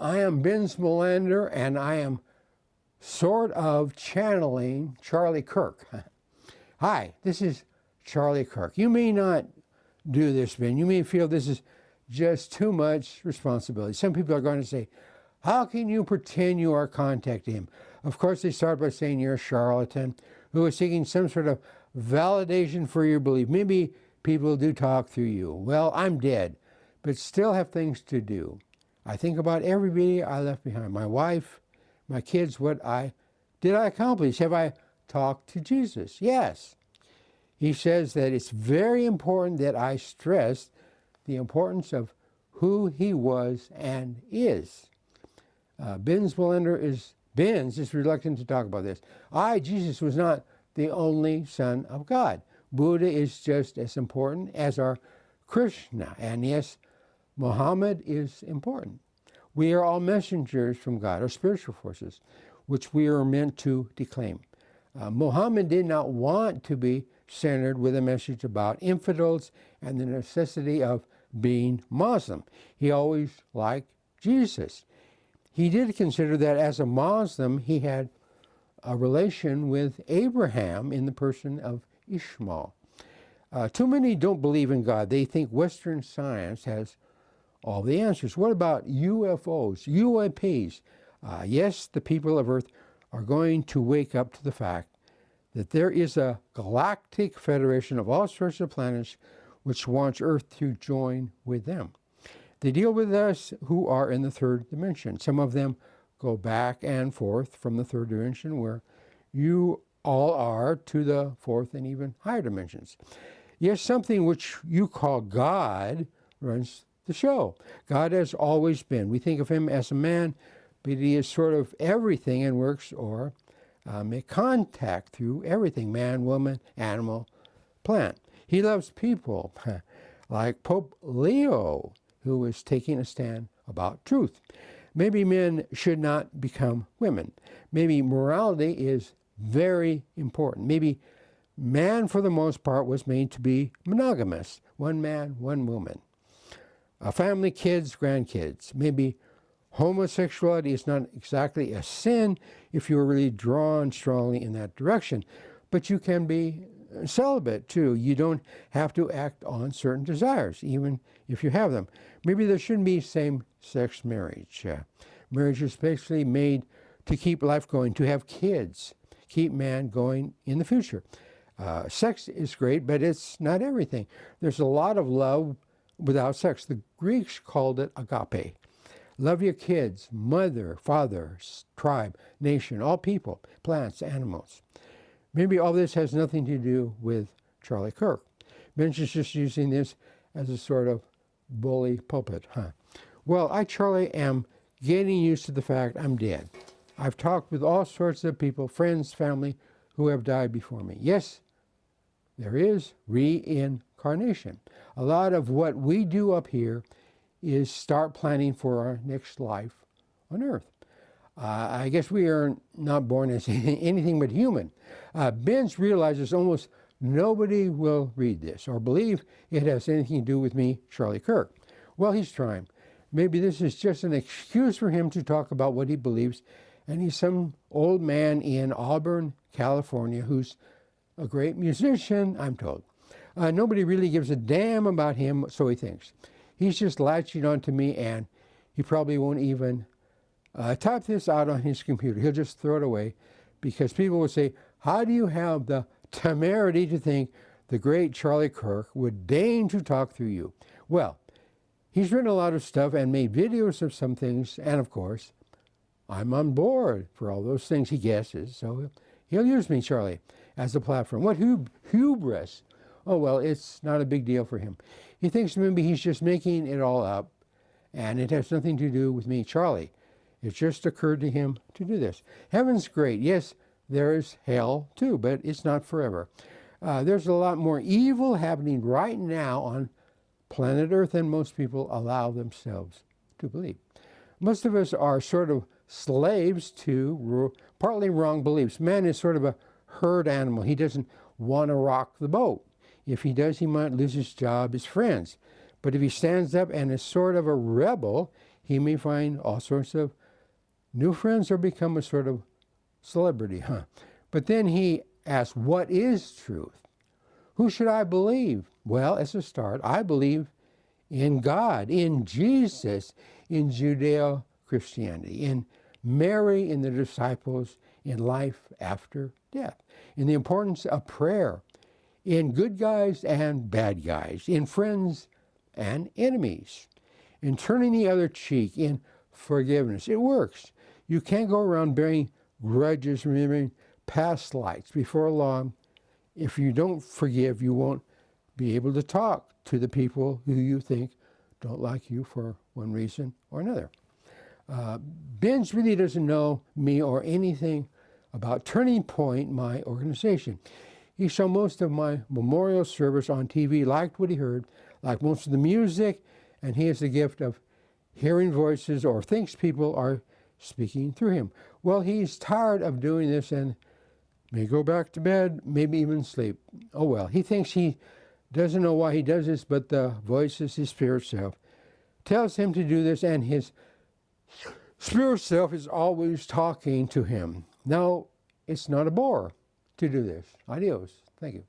I am Binns Melander, and I am sort of channeling Charlie Kirk. Hi, this is Charlie Kirk. You may not do this, Ben. You may feel this is just too much responsibility. Some people are going to say, how can you pretend you are contacting him? Of course, they start by saying you're a charlatan who is seeking some sort of validation for your belief. Maybe people do talk through you. Well, I'm dead, but still have things to do. I think about everybody I left behind. My wife, my kids, what did I accomplish? Have I talked to Jesus? Yes. He says that it's very important that I stress the importance of who he was and is. Binns is reluctant to talk about this. Jesus, was not the only Son of God. Buddha is just as important as our Krishna. And yes, Muhammad is important. We are all messengers from God, or spiritual forces, which we are meant to declaim. Muhammad did not want to be centered with a message about infidels and the necessity of being Muslim. He always liked Jesus. He did consider that as a Muslim, he had a relation with Abraham in the person of Ishmael. Too many don't believe in God. They think Western science has all the answers. What about UFOs, UAPs? Yes, the people of Earth are going to wake up to the fact that there is a galactic federation of all sorts of planets which wants Earth to join with them. They deal with us who are in the third dimension. Some of them go back and forth from the third dimension where you all are to the fourth and even higher dimensions. Yes, something which you call God runs the show. God has always been. We think of him as a man, but he is sort of everything and works or make contact through everything, man, woman, animal, plant. He loves people, like Pope Leo, who is taking a stand about truth. Maybe men should not become women. Maybe morality is very important. Maybe man, for the most part, was made to be monogamous. One man, one woman. A family, kids, grandkids. Maybe homosexuality is not exactly a sin if you're really drawn strongly in that direction. But you can be celibate too. You don't have to act on certain desires, even if you have them. Maybe there shouldn't be same-sex marriage. Marriage is basically made to keep life going, to have kids, keep man going in the future. Sex is great, but it's not everything. There's a lot of love without sex. The Greeks called it agape. Love your kids, mother, father, tribe, nation, all people, plants, animals. Maybe all this has nothing to do with Charlie Kirk. Binns is just using this as a sort of bully pulpit, Well, I, Charlie, am getting used to the fact I'm dead. I've talked with all sorts of people, friends, family, who have died before me. Yes, there is reincarnation. A lot of what we do up here is start planning for our next life on Earth. I guess we are not born as anything but human. Binns realizes almost nobody will read this or believe it has anything to do with me, Charlie Kirk. Well, he's trying. Maybe this is just an excuse for him to talk about what he believes, and he's some old man in Auburn, California, who's a great musician, I'm told. Nobody really gives a damn about him, so he thinks. He's just latching onto me, and he probably won't even type this out on his computer. He'll just throw it away because people will say, how do you have the temerity to think the great Charlie Kirk would deign to talk through you? Well, he's written a lot of stuff and made videos of some things, and of course, I'm on board for all those things he guesses, so he'll use me, Charlie, as a platform. What hubris! Oh, well, it's not a big deal for him. He thinks maybe he's just making it all up, and it has nothing to do with me, Charlie. It just occurred to him to do this. Heaven's great. Yes, there is hell too, but it's not forever. There's a lot more evil happening right now on planet Earth than most people allow themselves to believe. Most of us are sort of slaves to partly wrong beliefs. Man is sort of a herd animal. He doesn't want to rock the boat. If he does, he might lose his job, his friends. But if he stands up and is sort of a rebel, he may find all sorts of new friends or become a sort of celebrity, But then he asks, what is truth? Who should I believe? Well, as a start, I believe in God, in Jesus, in Judeo-Christianity, in Mary, in the disciples, in life after death, in the importance of prayer, in good guys and bad guys, in friends and enemies, in turning the other cheek, in forgiveness. It works. You can't go around bearing grudges, remembering past lives. Before long, if you don't forgive, you won't be able to talk to the people who you think don't like you for one reason or another. Binns really doesn't know me or anything about Turning Point, my organization. He saw most of my memorial service on TV, liked what he heard, liked most of the music, and he has the gift of hearing voices or thinks people are speaking through him. Well, he's tired of doing this and may go back to bed, maybe even sleep. Oh well, he thinks he doesn't know why he does this, but the voices, his spirit self, tells him to do this, and his spirit self is always talking to him. Now, it's not a bore to do this. Adios. Thank you.